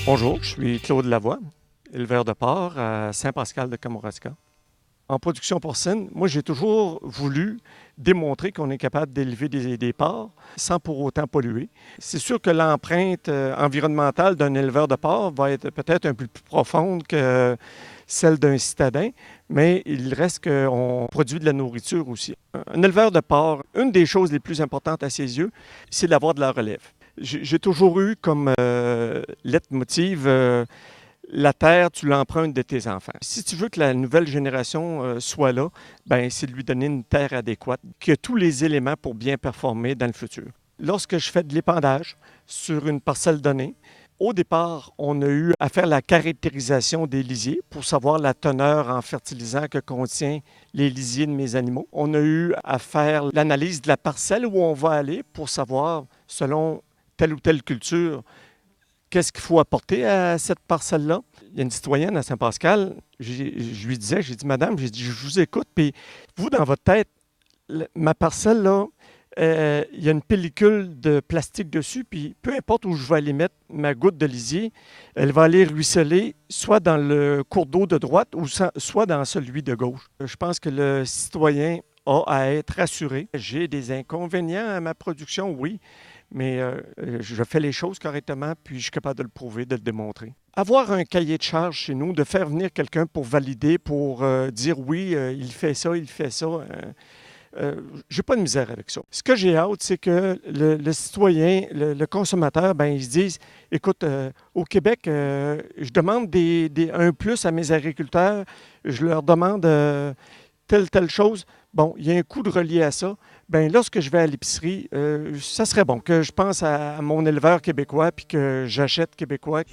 Bonjour, je suis Claude Lavoie, éleveur de porcs à Saint-Pascal de Kamouraska. En production porcine, moi j'ai toujours voulu démontrer qu'on est capable d'élever des porcs sans pour autant polluer. C'est sûr que l'empreinte environnementale d'un éleveur de porcs va être peut-être un peu plus profonde que celle d'un citadin, mais il reste qu'on produit de la nourriture aussi. Un éleveur de porcs, une des choses les plus importantes à ses yeux, c'est d'avoir de la relève. J'ai toujours eu comme leitmotiv la terre, tu l'empruntes de tes enfants. Si tu veux que la nouvelle génération soit là, ben, c'est de lui donner une terre adéquate qui a tous les éléments pour bien performer dans le futur. Lorsque je fais de l'épandage sur une parcelle donnée, au départ, on a eu à faire la caractérisation des lisiers pour savoir la teneur en fertilisant que contient les lisiers de mes animaux. On a eu à faire l'analyse de la parcelle où on va aller pour savoir, selon telle ou telle culture, qu'est-ce qu'il faut apporter à cette parcelle-là. Il y a une citoyenne à Saint-Pascal, je lui disais, j'ai dit, Madame, j'ai dit, je vous écoute, puis vous, dans votre tête, ma parcelle, là, il y a une pellicule de plastique dessus, puis peu importe où je vais aller mettre ma goutte de lisier, elle va aller ruisseler soit dans le cours d'eau de droite ou soit dans celui de gauche. Je pense que le citoyen a à être rassuré. J'ai des inconvénients à ma production, oui, mais je fais les choses correctement, puis je suis capable de le prouver, de le démontrer. Avoir un cahier de charge chez nous, de faire venir quelqu'un pour valider, pour dire oui, il fait ça, j'ai pas de misère avec ça. Ce que j'ai hâte, c'est que le citoyen, le consommateur, ben, ils se disent, écoute, au Québec, je demande un plus à mes agriculteurs, je leur demande telle chose. Bon, il y a un coût de relié à ça. Bien, lorsque je vais à l'épicerie, ça serait bon que je pense à mon éleveur québécois puis que j'achète québécois.